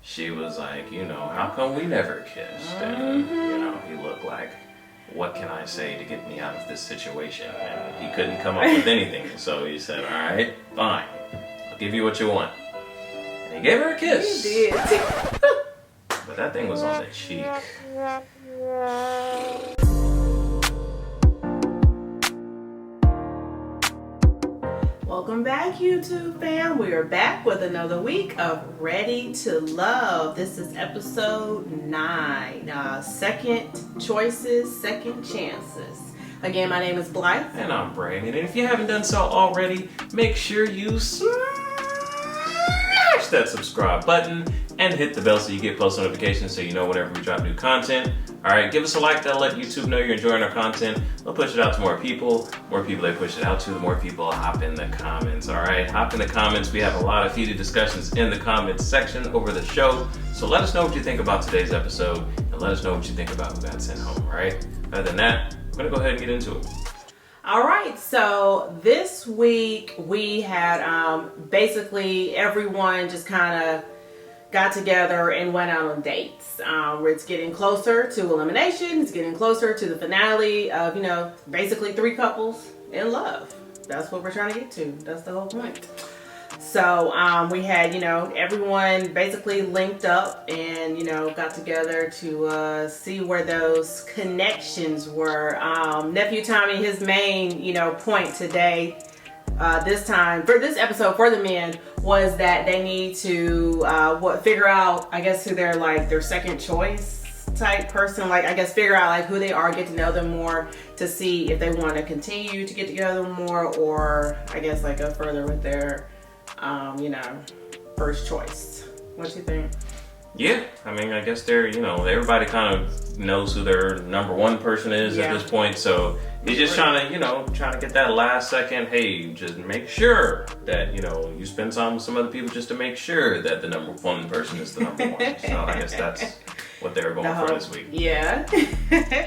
she was like, how come we never kissed? And, he looked like, what can I say to get me out of this situation? And he couldn't come up with anything. So he said, all right, fine. I'll give you what you want. And he gave her a kiss. He did. But that thing was on the cheek. Welcome back, YouTube fam. We are back with another week of Ready to Love. This is episode 9. Second choices, second chances. Again, my name is Blythe. And I'm Brandon. And if you haven't done so already, make sure you smash that subscribe button and hit the bell so you get post notifications so you know whenever we drop new content. Alright, give us a like. That'll let YouTube know you're enjoying our content. We'll push it out to more people. More people they push it out to, the more people hop in the comments. Alright, hop in the comments. We have a lot of heated discussions in the comments section over the show. So let us know what you think about today's episode and let us know what you think about who got sent home. Alright, other than that, we're going to go ahead and get into it. All right, so this week we had basically everyone just kind of got together and went out on dates. It's getting closer to elimination. It's getting closer to the finale of, basically 3 couples in love. That's what we're trying to get to. That's the whole point. So we had, everyone basically linked up and, got together to see where those connections were. Nephew Tommy, his main, point today, this time, for this episode for the men, was that they need to figure out, I guess, who their second choice type person, figure out who they are, get to know them more to see if they want to continue to get together more, or I guess go further with their first choice. What you think? Yeah, I guess they're, everybody kind of knows who their number one person is at this point. So you're just trying to get that last second, hey, just make sure that, you spend time with some other people just to make sure that the number one person is the number one. So I guess that's what they were going for this week. Yeah.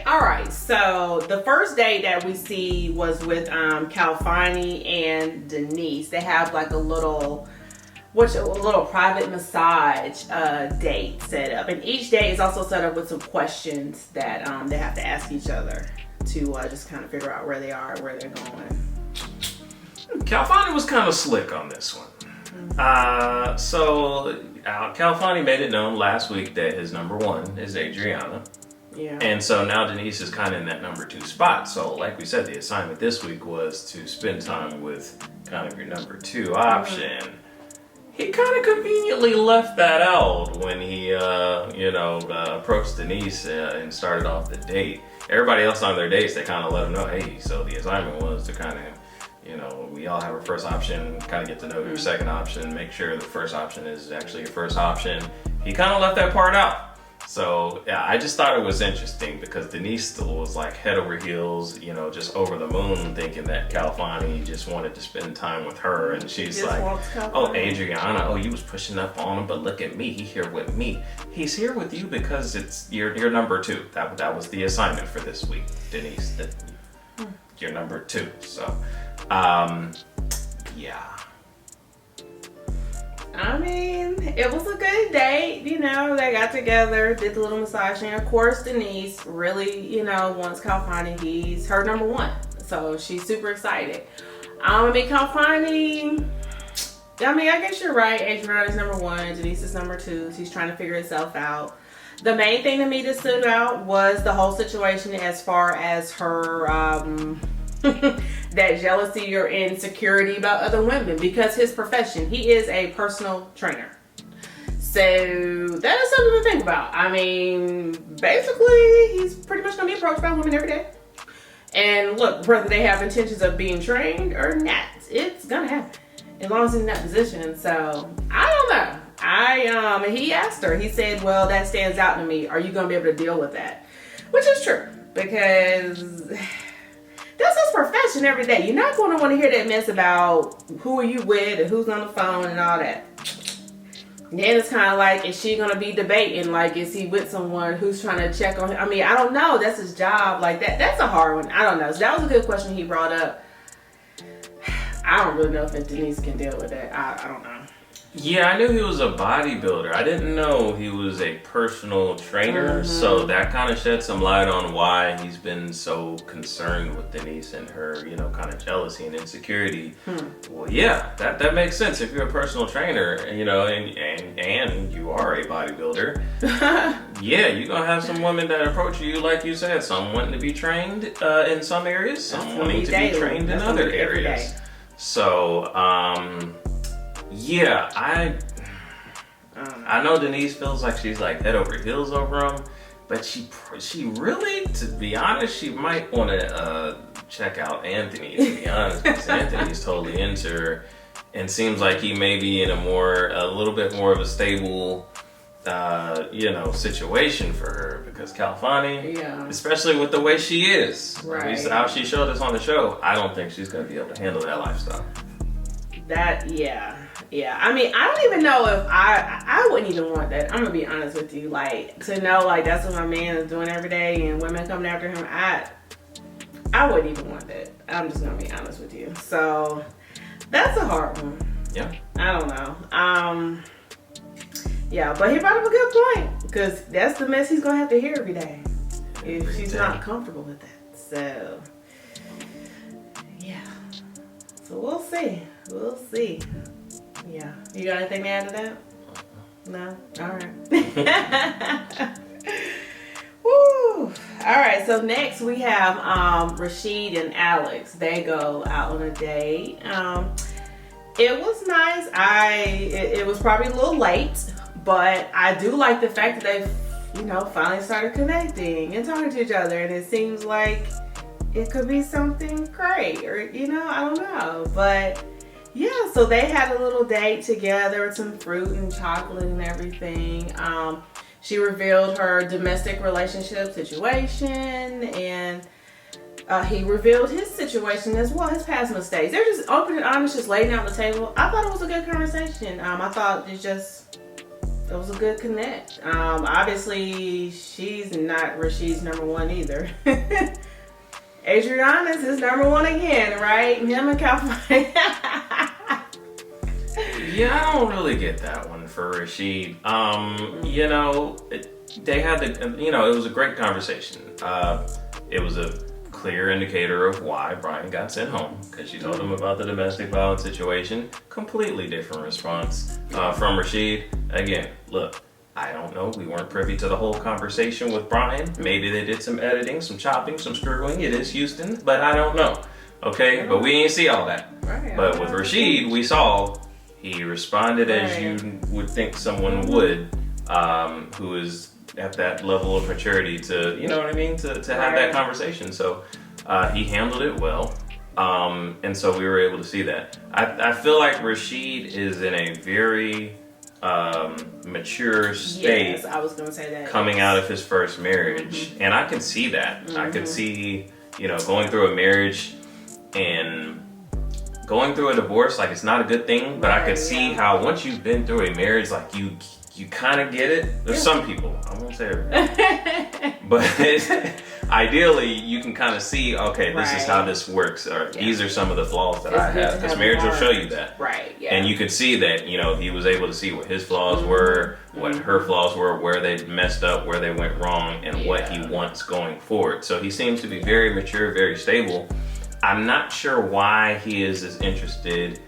All right. So the first date that we see was with Calfani and Denise. They have a little private massage date set up, and each day is also set up with some questions that they have to ask each other to just kind of figure out where they are, where they're going. Calfani was kind of slick on this one. So Calfani made it known last week that his number one is Adriana. Yeah. And so now Denise is kind of in that number 2 spot. So like we said, the assignment this week was to spend time with kind of your number 2 option. He kind of conveniently left that out when he, approached Denise and started off the date. Everybody else on their dates, they kind of let him know, hey, so the assignment was to kind of, we all have our first option, kind of get to know your second option, make sure the first option is actually your first option. He kind of left that part out. So, yeah, I just thought it was interesting because Denise still was head over heels, just over the moon, thinking that Calfani just wanted to spend time with her. And she's like, oh, Adriana, oh, you was pushing up on him, but look at me, he's here with me. He's here with you because it's your number 2. That was the assignment for this week, Denise, you're number 2. So, yeah. It was a good date, they got together, did the little massaging. Of course, Denise really, wants Calfani. He's her number 1. So she's super excited. Calfani, I guess you're right. Adriana is number 1, Denise is number 2. She's trying to figure itself out. The main thing to me that stood out was the whole situation as far as her, that jealousy or insecurity about other women, because his profession, he is a personal trainer. So that is something to think about. Basically, he's pretty much going to be approached by women every day. And look, whether they have intentions of being trained or not, it's going to happen as long as he's in that position. So I don't know. He asked her, he said, well, that stands out to me. Are you going to be able to deal with that? Which is true, because that's his profession every day. You're not going to want to hear that mess about who are you with and who's on the phone and all that. Then it's kind of is she going to be debating, is he with someone who's trying to check on him? I don't know. That's his job. That's a hard one. I don't know. So that was a good question he brought up. I don't really know if Denise can deal with that. I don't know. Yeah, I knew he was a bodybuilder. I didn't know he was a personal trainer. So that kind of shed some light on why he's been so concerned with Denise and her, kind of jealousy and insecurity. Well, yeah, that makes sense. If you're a personal trainer, and you are a bodybuilder, yeah, you're gonna have some women that approach you, like you said, some wanting to be trained in some areas, some wanting to be trained in other areas. So, yeah, I know Denise feels like she's like head over heels over him, but she really, to be honest, she might want to check out Anthony, to be honest, because Anthony's totally into her and seems like he may be in a little bit more of a stable situation for her, because Califani, especially with the way she is, right, how she showed us on the show, I don't think she's going to be able to handle that lifestyle. Yeah. I mean, I don't even know if I wouldn't even want that. I'm gonna be honest with you. Like, to know like that's what my man is doing every day and women coming after him, I wouldn't even want that. I'm just gonna be honest with you. So that's a hard one. Yeah. I don't know. Yeah, but he brought up a good point, because that's the mess he's gonna have to hear every day if she's not comfortable with that. So yeah. So we'll see. Yeah. You got anything to add to that? No? Alright. Woo! Alright, so next we have Rashid and Alex. They go out on a date. It was nice. It was probably a little late, but I do like the fact that they finally started connecting and talking to each other, and it seems like it could be something great, or I don't know, but yeah, so they had a little date together with some fruit and chocolate and everything. She revealed her domestic relationship situation, and he revealed his situation as well, his past mistakes. They're just open and honest, just laying out on the table. I thought it was a good conversation. I thought it was a good connect. Obviously, she's not Rashid's number one either. Adriana's his number one again, right? Him and Califani. Yeah, I don't really get that one for Rashid. They had it was a great conversation. It was a clear indicator of why Brian got sent home, because she told him about the domestic violence situation. Completely different response from Rashid. Again, look, I don't know. We weren't privy to the whole conversation with Brian. Maybe they did some editing, some chopping, some screwing. It is Houston, but I don't know. Okay, but we didn't see all that. Right, but with Rashid, we saw he responded as you would think someone would, who is at that level of maturity to, to have that conversation. So he handled it well. And so we were able to see that. I feel like Rashid is in a very mature state. Yes, I was going to say that. Coming out of his first marriage. And I can see that. I could see, going through a marriage and going through a divorce, like, it's not a good thing, but I could see how once you've been through a marriage, like, you kind of get it. There's some people, I won't say everybody, but ideally you can kind of see, okay, this is how this works, or these are some of the flaws that I have, because marriage will show you that. Right, yeah. And you could see that, he was able to see what his flaws were, what her flaws were, where they messed up, where they went wrong, and what he wants going forward. So he seems to be very mature, very stable. I'm not sure why he is as interested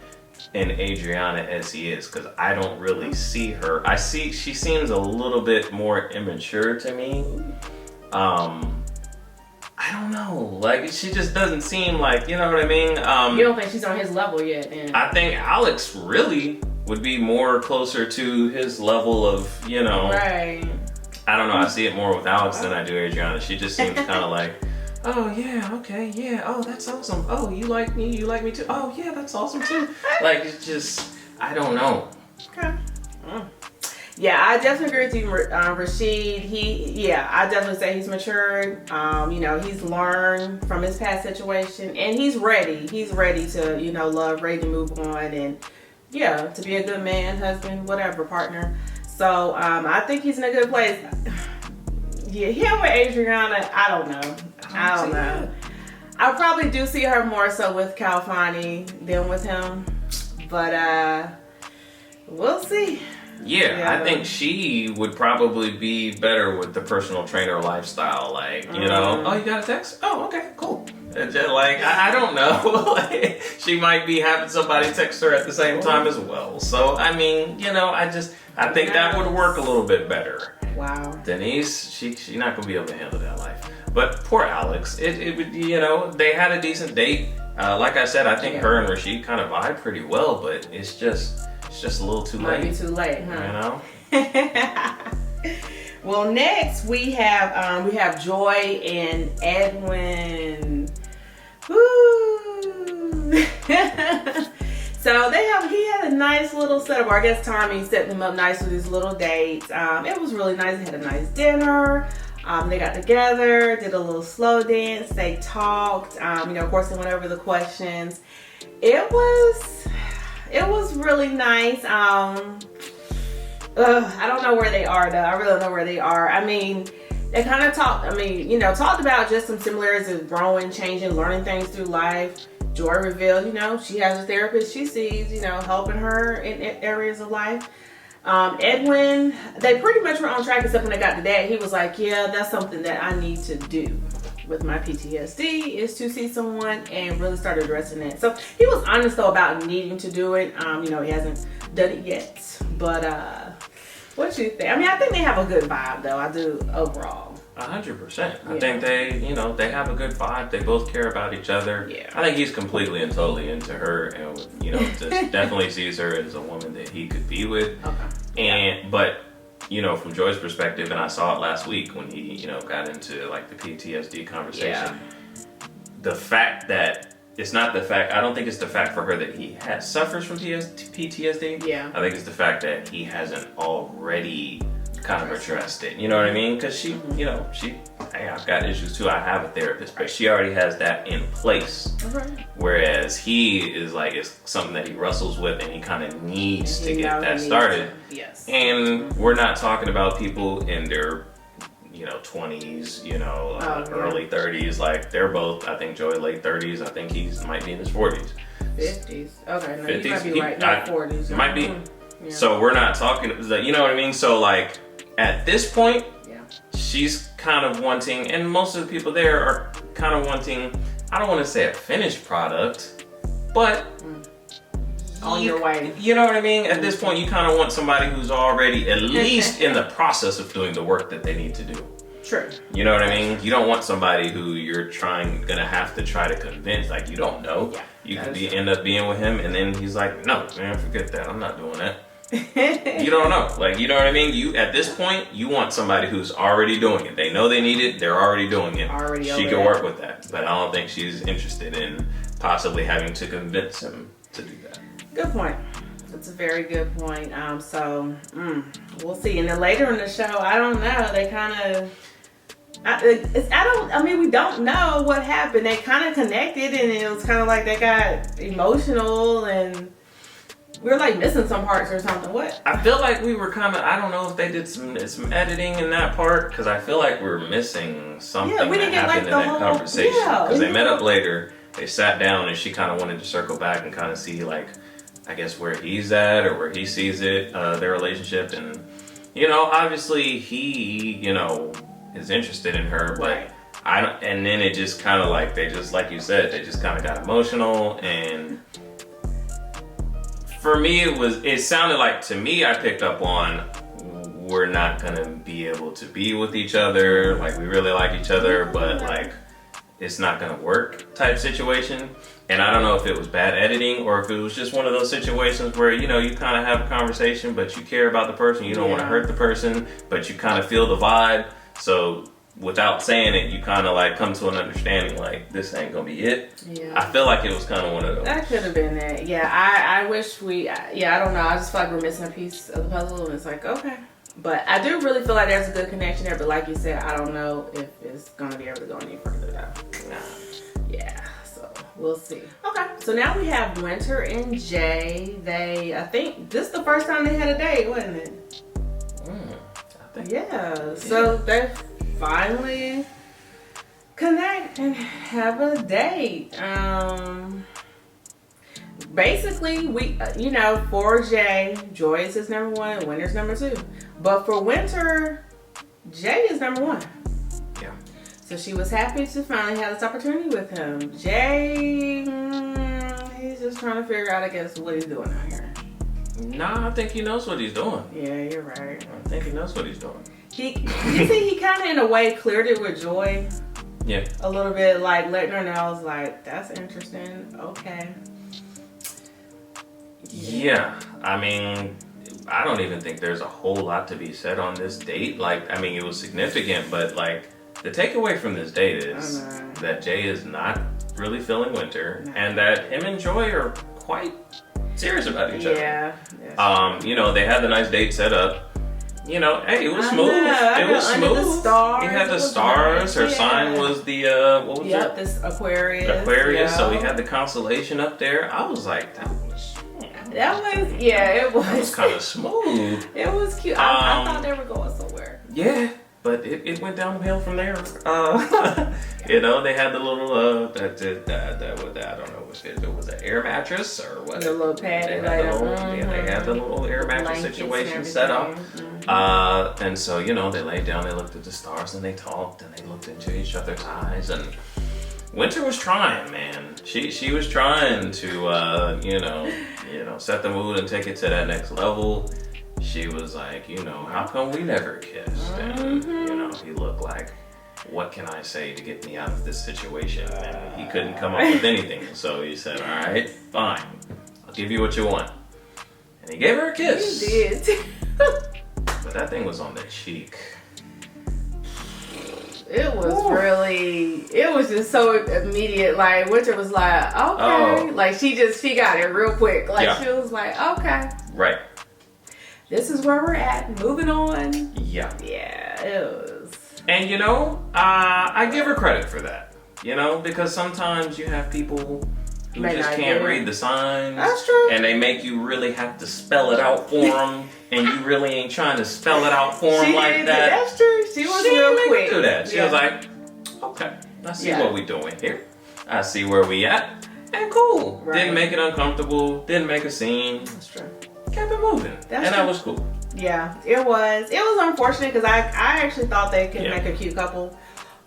in Adriana as he is, because I don't really see her. She seems a little bit more immature to me. I don't know. Like, she just doesn't seem like, you know what I mean? You don't think she's on his level yet, then? I think Alex really would be more closer to his level of, Right. I don't know. I see it more with Alex than I do Adriana. She just seems kind of like, oh yeah, okay, yeah, oh that's awesome. Oh, you like me too. Oh yeah, that's awesome too. Like, it's just, I don't know. Okay. Yeah, I definitely agree with you, Rashid. I definitely say he's matured. He's learned from his past situation, and he's ready. He's ready to, love, ready to move on, and to be a good man, husband, whatever, partner. So I think he's in a good place. Yeah, him with Adriana, I don't know. I probably do see her more so with Califani than with him, but we'll see. Yeah, I think she would probably be better with the personal trainer lifestyle. Like, you know, oh, you got a text? Oh, okay, cool. And just, like, I don't know. Like, she might be having somebody text her at the same time as well. So, I mean, you know, I think that would work a little bit better. Wow. Denise, she not going to be able to handle that life. But poor Alex, it would, you know, they had a decent date. Like I said, I think her and Rashid kind of vibe pretty well, but it's just a little too late. Might be too late, huh? You know? Well, next we have Joy and Edwin. Woo! So he had a nice little setup. Or I guess Tommy set them up nice with these little dates. It was really nice. They had a nice dinner. They got together, did a little slow dance. They talked. You know, of course, they went over the questions. It was really nice. I don't know where they are though. I really don't know where they are. I mean, they kind of talked about just some similarities of growing, changing, learning things through life. Joy revealed, you know, she has a therapist she sees, you know, helping her in areas of life. Edwin, they pretty much were on track except when they got to that. He was like, yeah, that's something that I need to do with my PTSD is to see someone and really start addressing it. So he was honest though about needing to do it. You know, he hasn't done it yet, but what you think? I mean, I think they have a good vibe though. I do overall. 100%. I think they have a good vibe. They both care about each other. Yeah. I think he's completely and totally into her, and you know, just definitely sees her as a woman that he could be with. Okay. But you know, from Joy's perspective, and I saw it last week when he, you know, got into like the PTSD conversation. Yeah. The fact that it's not the fact. I don't think it's the fact for her that he suffers from PTSD. Yeah. I think it's the fact that he hasn't already kind of addressed it, you know what I mean? Because she, you know, hey, I've got issues too. I have a therapist, but she already has that in place. Okay. Whereas he is like, it's something that he wrestles with and he kind of needs to get that started. Yes. And we're not talking about people in their, you know, 20s, you know, early 30s. Like they're both, I think Joey late 30s. I think he might be in his 40s. 50s. Okay, no, 50s? You might be right. Not 40s. Might be. Yeah. So we're not talking, you know what I mean? So like, at this point, she's kind of wanting, and most of the people there are kind of wanting, I don't want to say a finished product, but on your way. You know what I mean? At this point, you kind of want somebody who's already at least in the process of doing the work that they need to do. True. You know what I mean? You don't want somebody who you're gonna have to try to convince, like you don't know. Yeah, you could end up being with him, and then he's like, no, man, forget that. I'm not doing that. You don't know, like, you know what I mean? You at this point, you want somebody who's already doing it. They know they need it. They're already doing it. She can work with that, but I don't think she's interested in possibly having to convince him to do that. Good point. That's a very good point. We'll see. And then later in the show, I don't know. They kind of, we don't know what happened. They kind of connected, and it was kind of like they got emotional and. We were like missing some parts or something. What? I feel like we were kind of, I don't know if they did some editing in that part, because I feel like we were missing something that happened in that conversation. Because they met up later, they sat down, and she kind of wanted to circle back and kind of see, like, I guess where he's at or where he sees it, their relationship. And, you know, obviously he, you know, is interested in her, but and then it just kind of like, they just, like you said, they just kind of got emotional. And for me, it sounded like, to me, I picked up on, we're not gonna be able to be with each other. Like, we really like each other, but like, it's not gonna work type situation. And I don't know if it was bad editing or if it was just one of those situations where, you know, you kind of have a conversation, but you care about the person. You don't want to hurt the person, but you kind of feel the vibe. So without saying it, you kind of like come to an understanding, like, this ain't gonna be it. Yeah. I feel like it was kind of one of those. That could have been it. Yeah, I wish I don't know. I just feel like we're missing a piece of the puzzle, and it's like, okay. But I do really feel like there's a good connection there, but like you said, I don't know if it's gonna be able to go any further though. Yeah, so we'll see. Okay, so now we have Winter and Jay. I think this is the first time they had a date, wasn't it? I think. Yeah, so they finally connect and have a date. basically, we, for Jay, Joy is his number one, Winter's number two. But for Winter, Jay is number one. Yeah. So she was happy to finally have this opportunity with him. Jay, he's just trying to figure out, I guess, what he's doing out here. Nah, I think he knows what he's doing. Yeah, you're right. I think he knows what he's doing. You see, he kind of, in a way, cleared it with Joy. Yeah. A little bit, like, letting her know, I was like, that's interesting. Okay. Yeah. I mean, I don't even think there's a whole lot to be said on this date. Like, I mean, it was significant, but, like, the takeaway from this date is that Jay is not really feeling Winter, and that him and Joy are quite serious about each other. Yeah. They had the nice date set up. Hey, it was smooth. It was Under the smooth. stars, He had the was stars. nice. Her sign was the what was it? Yep, this Aquarius. Aquarius. Yeah. So he had the constellation up there. I was like, that was it was kind of smooth. It was cute. I thought they were going somewhere. Yeah, but it went downhill from there. They had the little I don't know what it was, an air mattress or what? The little pad. They had the little air mattress situation set up. And so, they laid down, they looked at the stars, and they talked, and they looked into each other's eyes, and Winter was trying, man. She was trying to, set the mood and take it to that next level. She was like, how come we never kissed? And, he looked like, what can I say to get me out of this situation? And he couldn't come up with anything. So he said, all right, fine. I'll give you what you want. And he gave her a kiss. He did. But that thing was on the cheek. It was just so immediate. Like, Winter was like, okay. Like, she got it real quick. Like, She was like, okay. Right. This is where we're at. Moving on. Yeah. Yeah, it was. And I give her credit for that. Because sometimes you have people who just can't read the signs. That's true. And they make you really have to spell it out for them. And you really ain't trying to spell it out for them like that. That's true. She was real quick. Do that. She was like, okay, I see what we doing here. I see where we at. And cool. Right. Didn't make it uncomfortable. Didn't make a scene. That's true. Kept it moving. That was cool. Yeah, it was. It was unfortunate because I actually thought they could make a cute couple.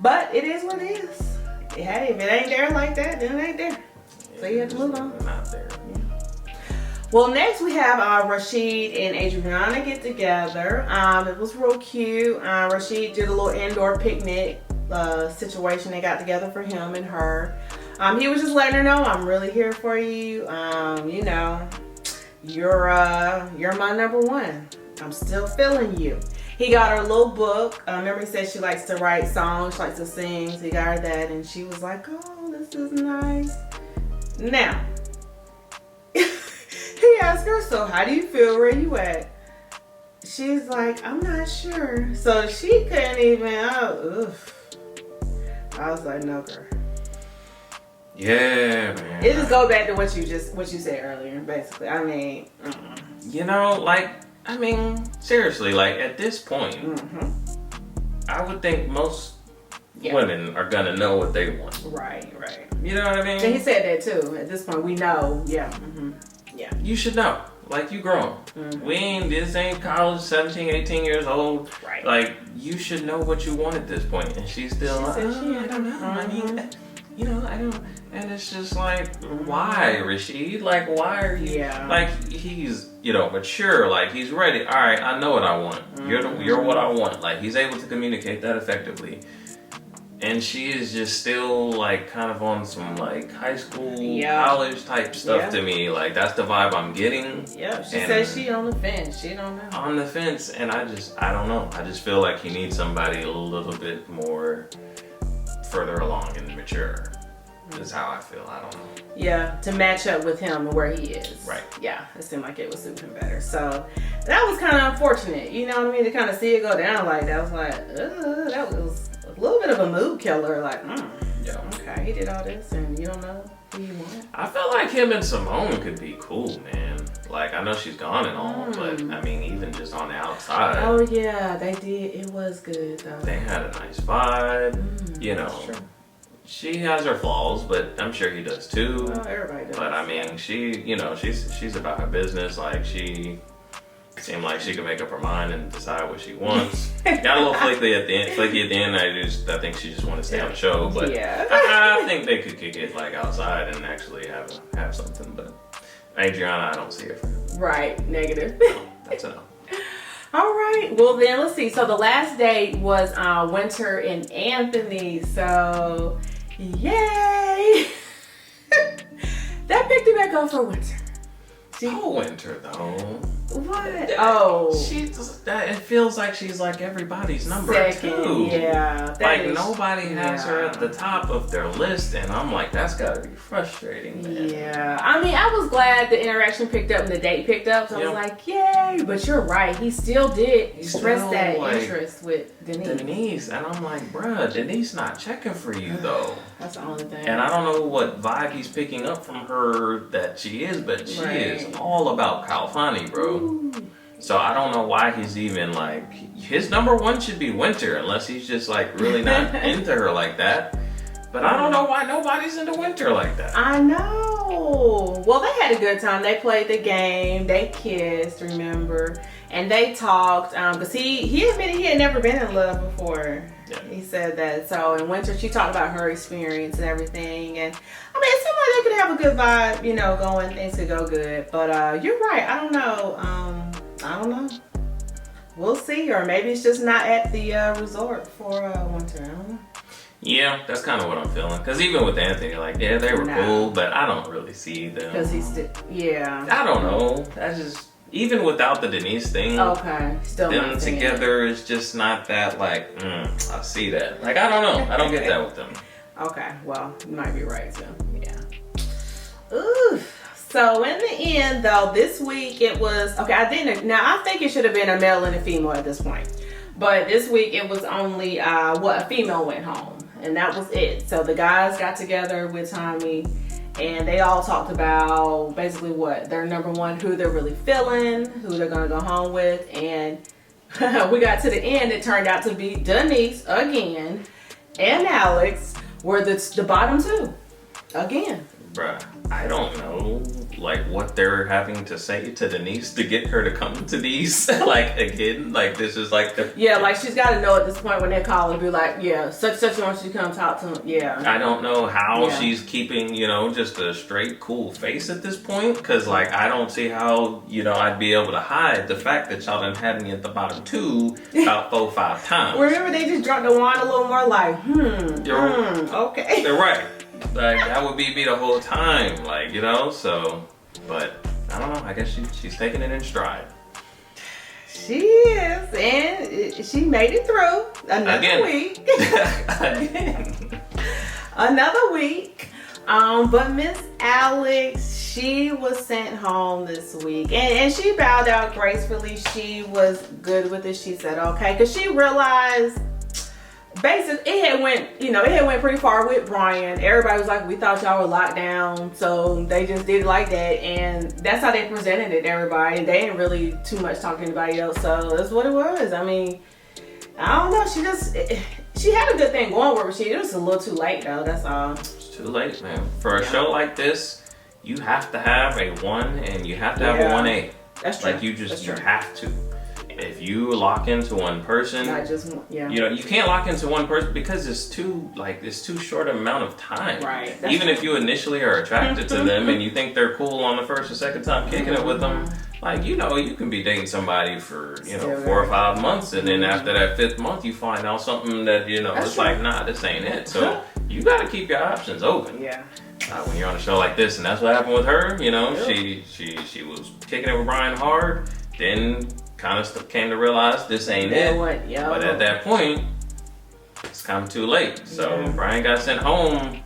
But it is what it is. Hey, if it ain't there like that, then it ain't there. So you have to move on. Not there. Yeah. Well, next we have Rashid and Adriana get together. It was real cute. Rashid did a little indoor picnic situation they got together for him and her. He was just letting her know, I'm really here for you. You're my number one. I'm still feeling you. He got her a little book. Remember he said she likes to write songs, she likes to sing. So he got her that, and she was like, oh, this is nice. Now, he asked her, so how do you feel? Where you at? She's like, I'm not sure. So she couldn't even, I was like, no, girl. Yeah, man. It just go back to what you said earlier, basically. I mean, seriously, like at this point, I would think most women are gonna know what they want. Right. You know what I mean? And he said that too. At this point, we know. Yeah. Yeah. You should know. Like, you grown. This ain't college, 17, 18 years old. Right. Like, you should know what you want at this point. And she's still like, I don't know. I mean, I don't. And it's just like, why, Rashid? Like, why are you? Yeah. Like, he's, mature. Like, he's ready. All right, I know what I want. You're what I want. Like, he's able to communicate that effectively. And she is just still, like, kind of on some, like, high school, college type stuff to me. Like, that's the vibe I'm getting. Yeah, she says she on the fence. She don't know. On the fence. And I don't know. I just feel like he needs somebody a little bit more further along and mature. Is how I feel. I don't know. Yeah, to match up with him and where he is. Right. Yeah, it seemed like it would suit him better. So that was kind of unfortunate. You know what I mean? To kind of see it go down like that. I was like, that was a little bit of a mood killer. Like, yeah. Okay, he did all this and you don't know who you want. I felt like him and Simone could be cool, man. Like, I know she's gone and all, but I mean, even just on the outside. Oh yeah, they did. It was good though. They had a nice vibe. That's true. she has her flaws, but I'm sure he does too. Well, everybody does. But I mean, she's about her business. Like, she seemed like she could make up her mind and decide what she wants. Got a little flaky at the end. I think she just wanted to stay on the show. But yeah. I think they could kick it like outside and actually have something. But Adriana, I don't see it for him. Right, negative. No, that's a no. All right, well then let's see. So the last date was Winter and Anthony. So yay! That picked it back up for Winter. Oh, Winter though. What? Oh, it feels like she's like everybody's number second. two. Yeah, Like nobody has her at the top of their list, and I'm like, that's gotta be frustrating, man. Yeah, I mean, I was glad the interaction picked up and the date picked up. So I was like, yay! But you're right, he still did express that interest with Denise. And I'm like, bruh, Denise not checking for you though. That's the only thing. And I don't know what vibe he's picking up from her that she is, but she is all about Kalfani, bro. Ooh. So I don't know why he's even like, his number one should be Winter, unless he's just like really not into her like that. But I don't know why nobody's into Winter like that. I know. Well, they had a good time. They played the game. They kissed, remember? And they talked. Because he admitted he had never been in love before. Yeah. He said that. So in Winter, she talked about her experience and everything. And I mean, it seemed like they could have a good vibe, you know, going. Things could go good. But you're right. I don't know. I don't know. We'll see. Or maybe it's just not at the resort for Winter. I don't know. Yeah, that's kind of what I'm feeling. Because even with Anthony, like, yeah, they were cool, but I don't really see them. Because he's still, yeah. I don't know. That's just, even without the Denise thing, okay, still them together is just not that, like, I see that. Like, I don't know. I don't get that with them. Okay, well, you might be right, too. Yeah. Ooh. So in the end, though, this week it was, okay, I think it should have been a male and a female at this point. But this week it was only, a female went home. And that was it. So the guys got together with Tommy and they all talked about basically what their number one, who they're really feeling, who they're gonna go home with. And we got to the end, it turned out to be Denise again and Alex were the bottom two again. Bruh, I don't know, like, what they're having to say to Denise to get her to come to these, like, again. Like, this is like the... Yeah, like, she's got to know at this point when they call and be like, yeah, such wants you to come talk to him. Yeah. I don't know how she's keeping, you know, just a straight, cool face at this point. Because, like, I don't see how, you know, I'd be able to hide the fact that y'all done had me at the bottom two about 4 or 5 times. Remember, they just dropped the wine a little more like, okay. They're right. Like, that would be me the whole time, like, you know, so, but, I don't know, I guess she's taking it in stride. She is, and she made it through another week. Again. Another week. But Miss Alex, she was sent home this week, and she bowed out gracefully. She was good with it. She said, okay, because she realized, basically, it had went pretty far with Brian. Everybody was like, we thought y'all were locked down, so they just did it like that, and that's how they presented it to everybody. And they didn't really too much talk to anybody else, so that's what it was. I mean, I don't know. She had a good thing going for her. It was a little too late though. That's all. It's too late, man. For a show like this, you have to have a 1 and you have to have a 1A. That's true. Like, you have to. If you lock into one person, you know, you can't lock into one person because it's too short amount of time. Right. Even if you initially are attracted to them and you think they're cool on the first or second time kicking it with them, like, you know, you can be dating somebody for, you know, 4 or 5 months, and then after that 5th month, you find out something that, you know, it's like, nah, this ain't it. So you got to keep your options open. Yeah. When you're on a show like this, and that's what happened with her. You know, she was kicking it with Brian hard, then kind of came to realize this ain't it. But at that point, it's kind of too late. So Brian got sent home,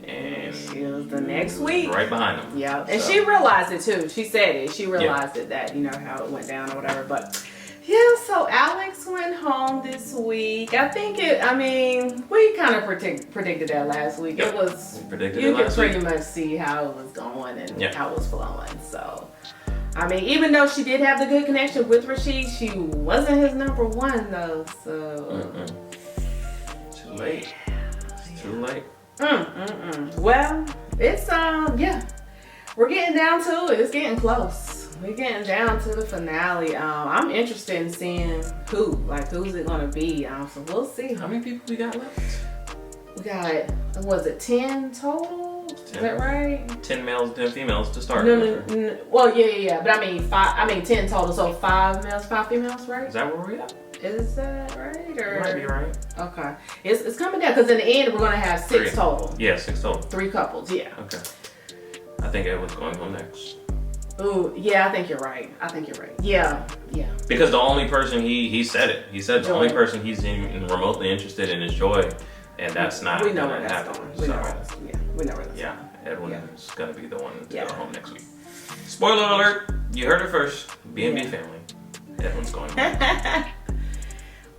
and she was the next week right behind him. Yeah, and she realized it too. She said it. She realized it, that, you know, how it went down or whatever. But yeah, so Alex went home this week. I mean, we kind of predicted that last week. It was, you could pretty much see how it was going and how it was flowing. So, I mean, even though she did have the good connection with Rashid, she wasn't his number one though. So too late. It's too late. Well, it's yeah, we're getting down to it. It's getting close. We're getting down to the finale. I'm interested in seeing who's it gonna be. So we'll see. How many people we got left? We got, was it 10 total? 10. Is that right? 10 males, 10 females to start. No. Well, yeah. But I mean 5. I mean 10 total. So 5 males, 5 females, right? Is that where we at? Is that right? Or You might be right. okay, it's coming down because in the end we're gonna have 6 3. total. Yeah, 6 total. 3 couples. Yeah. Okay. I think Edwin's going home next. Ooh, yeah. I think you're right. Yeah. Because the only person he said it. He said the Joy. only person he's even remotely interested in is Joy, and that's not We know gonna where that's happen. going. We know where that's. Yeah. We know where that's. Yeah, Edwin Yeah. is gonna be the one to Yeah. go home next week. Spoiler alert! You heard it first. B&B Yeah. family. Edwin's going home.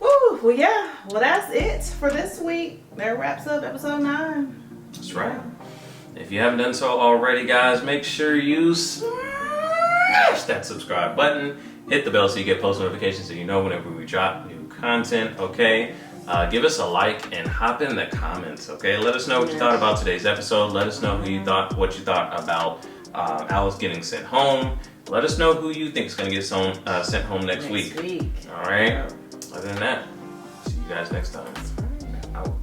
Woo! Well, yeah. Well, that's it for this week. That wraps up episode 9. That's right. If you haven't done so already, guys, make sure you smash that subscribe button. Hit the bell so you get post notifications so you know whenever we drop new content, okay? Give us a like and hop in the comments, okay? Let us know what you thought about today's episode. Let us know what you thought about Alice getting sent home. Let us know who you think is going to get sent home next week. All right? Other than that, see you guys next time. Out.